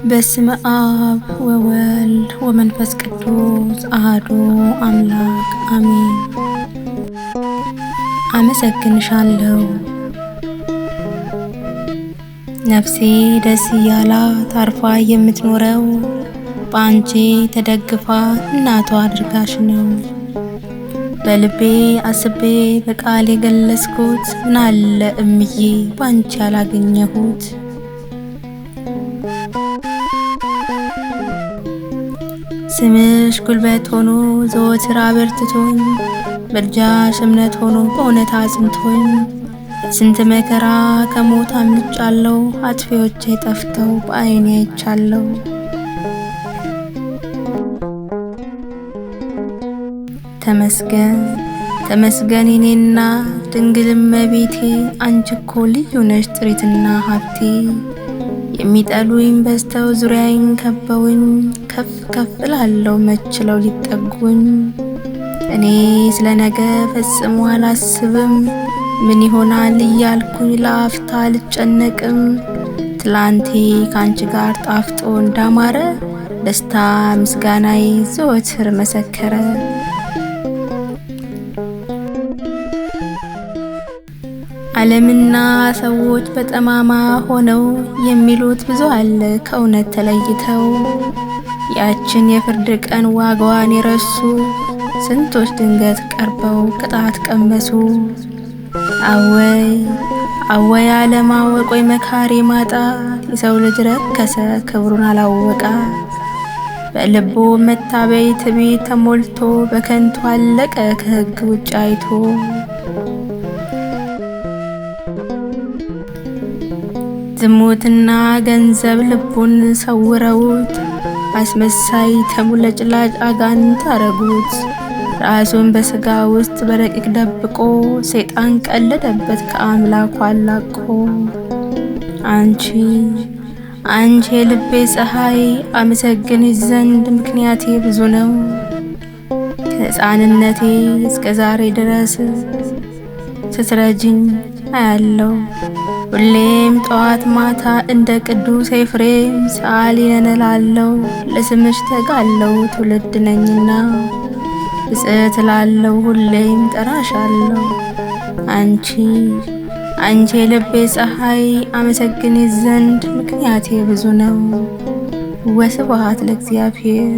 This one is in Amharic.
በስመ አብ ወወልድ ወመንፈስ ቅዱስ አሐዱ አምላክ አሜን። አመሰግንሻለሁ ነፍሴ ደስ እያላት አርፋ የምትኖረው በአንቺ ተደግፋ እናቷ አድርጋሽ ነው። በልቤ አስቤ በቃል የገለጽኩት ምናለ እምዬ ባንቺ ያላገኘሁት። ስምሽ ጉልበት ሆኖ ዘወትር አበርትቶኝ ምልጃሽ እምነት ሆኖ በእውነት አጽንቶኝ ስንት መከራ ከሞት አምልጫለሁ። አጥፊዎቼ ጠፍተው በዓይኔ አይቻለሁ። ተመስገን ተመስገን የኔና ድንግል እመቤቴ፣ አንቺ እኮ ልዩ ነሽ ጥሪትና ሀብቴ። የሚጠሉኝ በዝተው ዙሪያዬን ከበውኝ ከፍ ከፍ እላለሁ መችለው ሊጠጉኝ። እኔ ስለ ነገ ፈጽሞ አላስብም፣ ምን ይሆናል እያልኩኝ ለአፍታ አልጨነቅም። ትላንቴ ካንቺ ጋር ጣፍጦ እንዳማረ ደስታ ምስጋናዬ ዘወትር መሰከረ። ዓለምና ሰዎች በጠማማ ሆነው የሚሉት ብዙ አለ ከእውነት ተለይተው። ያችን የፍርድ ቀን ዋጋዋን የረሱ ስንቶች ድንገት ቀርበው ቅጣት ቀመሱ። አወይ አወይ አለማወቅ ወይ መካሪ ማጣት፣ የሰው ልጅ ረከሰ ክብሩን አላወቃ። በልቡ መታበይ ትዕቢት ተሞልቶ በከንቱ አለቀ ከሕግ ውጭ አይቶ። ዝሙትና ገንዘብ ልቡን ሰውረውት አስመሳይ ተሙለጭላጭ አጋንንት አረጉት። ራሱን በሥጋ ውስጥ በረቂቅ ደብቆ ሰይጣን ቀለደበት ከአምላኩ አላቆ። አንቺ የልቤ ፀሐይ አመሰግንሽ ዘንድ ምክንያቴ ብዙ ነው። ከሕፃንነቴ እስከ ዛሬ ድረስ ስትረጅኝ አያለው። ሁሌም ጠዋት ማታ እንደ ቅዱስ ኤፍሬም ሰዓሊ ነን እላለሁ። ለስምሽ ተጋለው ትውልድ ነኝና ብፅዕት እላለሁ ሁሌም ጠራሻለሁ። አንቺ የልቤ ፀሐይ አመሰግንሽ ዘንድ ምክንያቴ ብዙ ነው። ወስብሐት ለእግዚአብሔር።